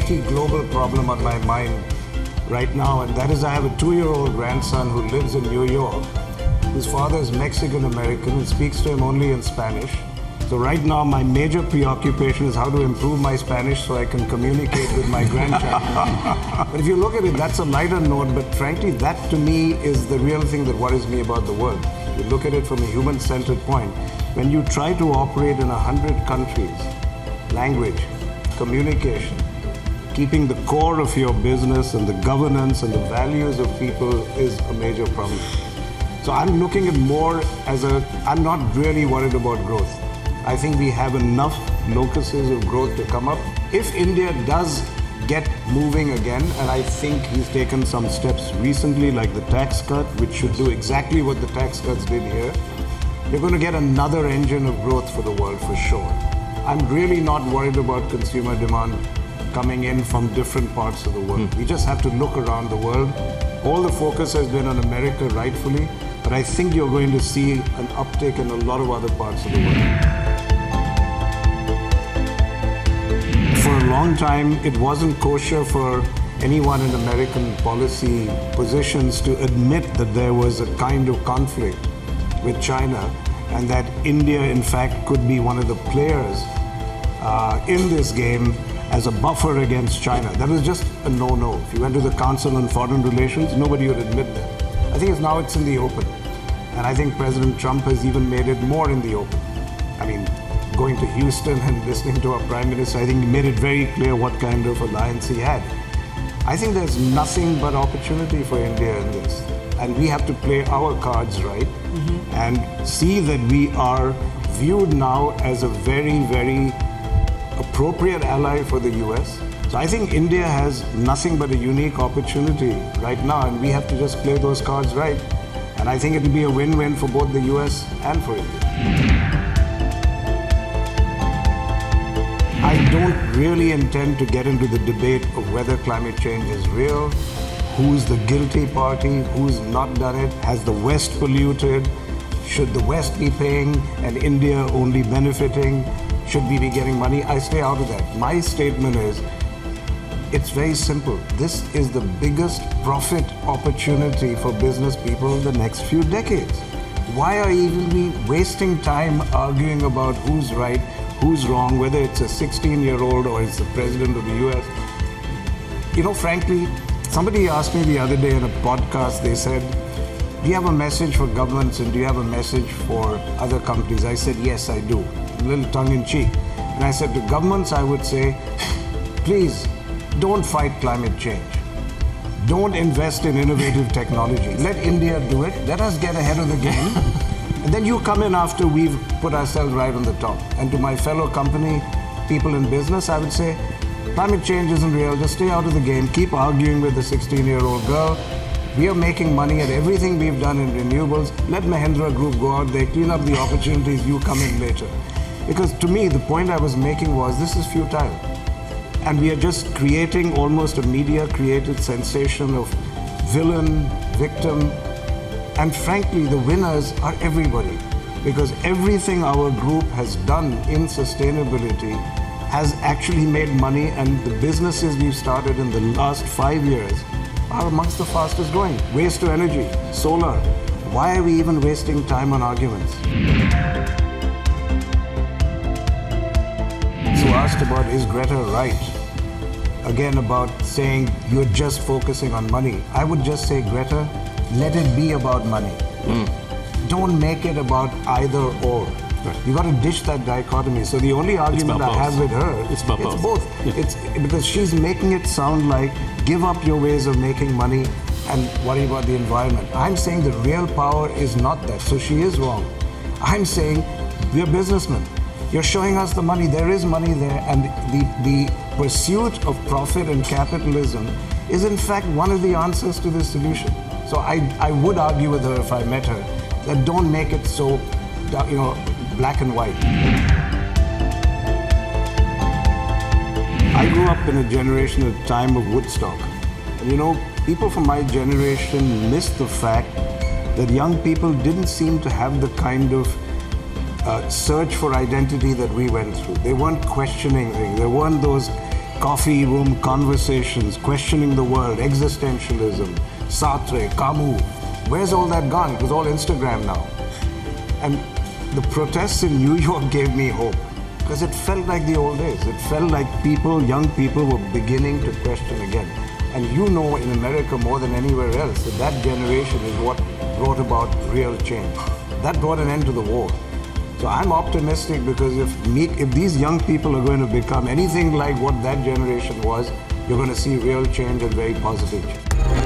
multi-global problem on my mind right now, and that is I have a 2-year-old grandson who lives in New York, whose father is Mexican-American and speaks to him only in Spanish. So right now, my major preoccupation is how to improve my Spanish so I can communicate with my grandchild. But if you look at it, that's a lighter note, but frankly, that to me is the real thing that worries me about the world. You look at it from a human-centered point. When you try to operate in 100 countries, language, communication, keeping the core of your business and the governance and the values of people is a major problem. So I'm looking at more as I'm not really worried about growth. I think we have enough locuses of growth to come up. If India does get moving again, and I think he's taken some steps recently, like the tax cut, which should do exactly what the tax cuts did here, you're going to get another engine of growth for the world for sure. I'm really not worried about consumer demand coming in from different parts of the world. We just have to look around the world. All the focus has been on America, rightfully, but I think you're going to see an uptick in a lot of other parts of the world. For a long time, it wasn't kosher for anyone in American policy positions to admit that there was a kind of conflict with China and that India, in fact, could be one of the players in this game as a buffer against China. That was just a no-no. If you went to the Council on Foreign Relations, nobody would admit that. I think now it's in the open. And I think President Trump has even made it more in the open. I mean, going to Houston and listening to our Prime Minister, I think he made it very clear what kind of alliance he had. I think there's nothing but opportunity for India in this. And we have to play our cards right and see that we are viewed now as a very, very appropriate ally for the US. So I think India has nothing but a unique opportunity right now, and we have to just play those cards right. And I think it'll be a win-win for both the US and for India. I don't really intend to get into the debate of whether climate change is real, who's the guilty party, who's not done it, has the West polluted, should the West be paying and India only benefiting, should we be getting money? I stay out of that. My statement is, it's very simple. This is the biggest profit opportunity for business people in the next few decades. Why are even we wasting time arguing about who's right, who's wrong, whether it's a 16-year-old or it's the president of the US? You know, frankly, somebody asked me the other day in a podcast, they said, do you have a message for governments and do you have a message for other companies? I said, yes, I do. A little tongue-in-cheek. And I said to governments, I would say, please don't fight climate change. Don't invest in innovative technology. Let India do it. Let us get ahead of the game. And then you come in after we've put ourselves right on the top. And to my fellow company people in business, I would say, climate change isn't real. Just stay out of the game. Keep arguing with the 16-year-old girl. We are making money at everything we've done in renewables. Let Mahindra Group go out there, clean up the opportunities, you come in later. Because to me, the point I was making was this is futile. And we are just creating almost a media-created sensation of villain, victim, and frankly, the winners are everybody. Because everything our group has done in sustainability has actually made money, and the businesses we've started in the last 5 years are amongst the fastest growing. Waste to energy, solar. Why are we even wasting time on arguments? So asked about, is Greta right? Again, about saying you're just focusing on money. I would just say, Greta, let it be about money. Don't make it about either or. Right. You got to ditch that dichotomy. So the only argument I have with her, it's both. Yeah. It's because she's making it sound like give up your ways of making money and worry about the environment. I'm saying the real power is not that. So she is wrong. I'm saying we're businessmen. You're showing us the money. There is money there, and the pursuit of profit and capitalism is in fact one of the answers to this solution. So I would argue with her if I met her that don't make it so, black and white. I grew up in a generation at the time of Woodstock. And people from my generation missed the fact that young people didn't seem to have the kind of search for identity that we went through. They weren't questioning things. There weren't those coffee room conversations, questioning the world, existentialism, Sartre, Camus. Where's all that gone? It was all Instagram now. And the protests in New York gave me hope because it felt like the old days. It felt like people, young people, were beginning to question again. And you know in America more than anywhere else that that generation is what brought about real change. That brought an end to the war. So I'm optimistic because if these young people are going to become anything like what that generation was, you're going to see real change and very positive change.